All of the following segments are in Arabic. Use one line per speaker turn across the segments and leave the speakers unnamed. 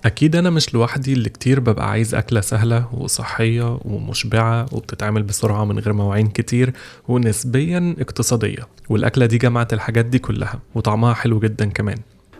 أكيد أنا مش لوحدي اللي كتير ببقى عايز أكلة سهلة وصحية ومشبعة وبتتعمل بسرعة من غير مواعين كتير ونسبيا اقتصادية، والأكلة دي جمعت الحاجات دي كلها وطعمها حلو جدا كمان.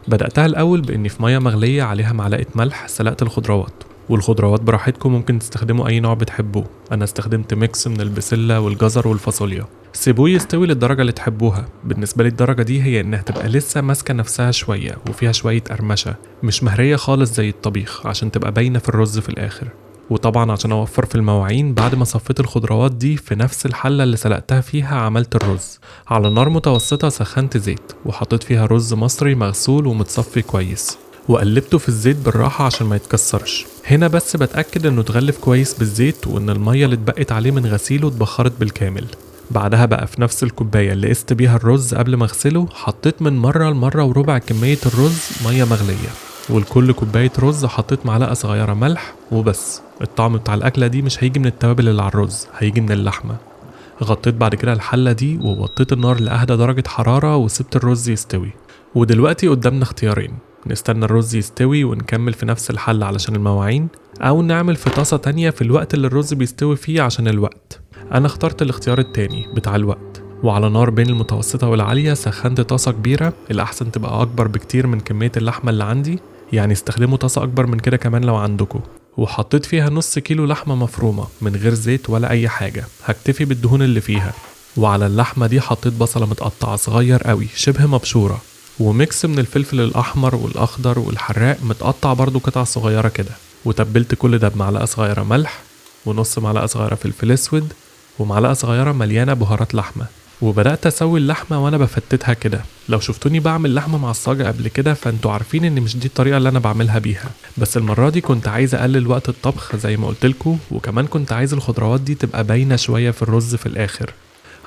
بدأتها الأول بإني في مية مغلية عليها معلقة ملح سلقت الخضروات، والخضروات براحتكم ممكن تستخدموا أي نوع بتحبوه. أنا استخدمت ميكس من البسلة والجزر والفاصوليا. سيبوه يستوي للدرجة اللي تحبوها. بالنسبة لي الدرجة دي هي إنها تبقى لسه ماسكة نفسها شوية وفيها شوية قرمشة، مش مهرية خالص زي الطبيخ عشان تبقى باينة في الرز في الآخر. وطبعا عشان أوفر في المواعين، بعد ما صفيت الخضروات دي في نفس الحلة اللي سلقتها فيها عملت الرز. على نار متوسطة سخنت زيت وحطيت فيها رز مصري مغسول ومتصفي كويس، وقلبته في الزيت بالراحة عشان ما يتكسرش. هنا بس بتأكد انه اتغلف كويس بالزيت وان المية اللي اتبقت عليه من غسيله اتبخرت بالكامل. بعدها بقى في نفس الكوباية اللي قست بيها الرز قبل ما اغسله، حطيت من مرة لمرة وربع كمية الرز مية مغلية، ولكل كوباية رز حطيت معلقة صغيرة ملح وبس. الطعم بتاع الأكلة دي مش هيجي من التوابل اللي على الرز، هيجي من اللحمة. غطيت بعد كده الحلة دي ووطيت النار لأهدى درجة حرارة وسبت الرز يستوي. ودلوقتي قدامنا اختيارين: نستنى الرز يستوي ونكمل في نفس الحل علشان المواعين، أو نعمل في طاسة تانية في الوقت اللي الرز بيستوي فيه عشان الوقت. أنا اخترت الاختيار التاني بتاع الوقت، وعلى نار بين المتوسطة والعالية سخنت طاسة كبيرة، الأحسن تبقى أكبر بكتير من كمية اللحمة اللي عندي، يعني استخدموا طاسة أكبر من كده كمان لو عندكم. وحطيت فيها نص كيلو لحمة مفرومة من غير زيت ولا أي حاجة، هكتفي بالدهون اللي فيها. وعلى اللحمة دي حطيت بصلة متقطعة صغير قوي شبه مبشورة، وميكس من الفلفل الأحمر والأخضر والحراق متقطع برضو قطع صغيرة كده. وتبلت كل ده بمعلقة صغيرة ملح، ونص معلقة صغيرة فلفل أسود، ومعلقة صغيرة مليانة بهارات لحمة. وبدأت أسوي اللحمة وأنا بفتتها كده. لو شفتوني بعمل لحمة معصجة قبل كده فانتوا عارفين إن مش دي الطريقة اللي أنا بعملها بيها، بس المرة دي كنت عايز أقلل وقت الطبخ زي ما قلتلكوا، وكمان كنت عايز الخضروات دي تبقى باينة شوية في الرز في الآخر،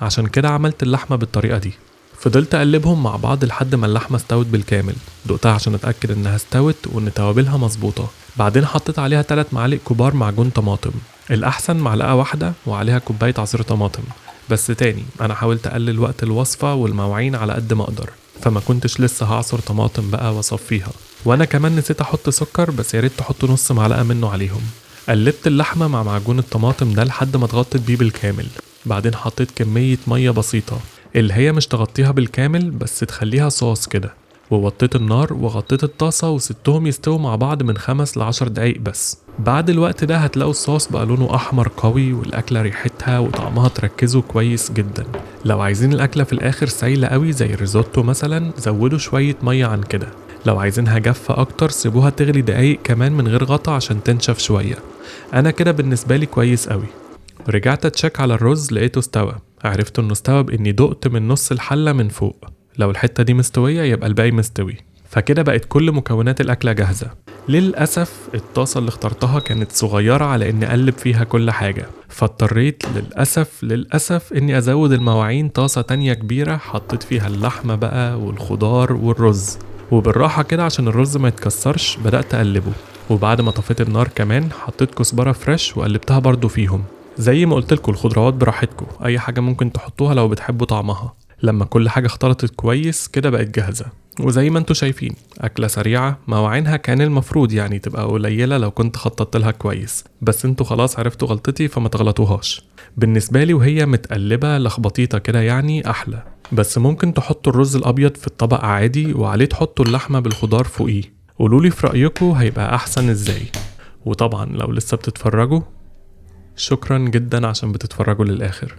عشان كده عملت اللحمة بالطريقة دي. فضلت أقلبهم مع بعض لحد ما اللحمة استوت بالكامل. دقتها عشان أتأكد إنها استوت وإن توابلها مظبوطة. بعدين حطيت عليها 3 معالق كبار معجون طماطم، الأحسن معلقة واحدة وعليها كوباية عصير طماطم. بس تاني أنا حاولت أقلل وقت الوصفة والمواعين على قد ما أقدر، فما كنتش لسه هعصر طماطم بقى وأصفيها. وأنا كمان نسيت أحط سكر، بس ياريت تحطوا نص معلقة منه عليهم. قلبت اللحمة مع معجون الطماطم ده لحد ما اتغطت بيه بالكامل. بعدين حطيت كمية مية بسيطة، اللي هي مش تغطيها بالكامل بس تخليها صوص كده، ووطيت النار وغطيت الطاسة وسبتهم يستووا مع بعض من 5 ل10 دقايق بس. بعد الوقت ده هتلاقوا الصوص بقى لونه أحمر قوي، والأكلة ريحتها وطعمها تركزوا كويس جدا. لو عايزين الأكلة في الآخر سايلة قوي زي الريزوتو مثلا، زودوا شوية مية عن كده. لو عايزينها جافة أكتر سيبوها تغلي دقايق كمان من غير غطا عشان تنشف شوية. أنا كده بالنسبة لي كويس قوي. رجعت اتشيك على الرز لقيته استوى. عرفت انه استوى باني دقت من نص الحلة من فوق، لو الحتة دي مستوية يبقى الباقي مستوي. فكده بقت كل مكونات الأكلة جاهزة. للأسف الطاسة اللي اخترتها كانت صغيرة على اني اقلب فيها كل حاجة، فاضطريت للأسف اني ازود المواعين طاسة تانية كبيرة حطيت فيها اللحمة بقى والخضار والرز. وبالراحة كده عشان الرز ما يتكسرش بدأت اقلبه. وبعد ما طفيت النار كمان حطيت كزبرة فريش وقلبتها برضو فيهم. زي ما قلتلكوا الخضروات براحتكم، اي حاجة ممكن تحطوها لو بتحبوا طعمها. لما كل حاجة اختلطت كويس كده بقت جاهزة. وزي ما انتوا شايفين أكلة سريعة، مواعينها كان المفروض يعني تبقى قليلة لو كنت خططت لها كويس، بس انتوا خلاص عرفتوا غلطتي فما تغلطوهاش. بالنسبة لي وهي متقلبة لخبطيطة كده يعني أحلى. بس ممكن تحطوا الرز الأبيض في الطبق عادي وعليه تحطوا اللحمة بالخضار فوقيه. قولولي في رأيكم هيبقى أحسن ازاي. وطبعا لو لسه بتتفرجوا، شكرا جدا عشان بتتفرجوا للآخر.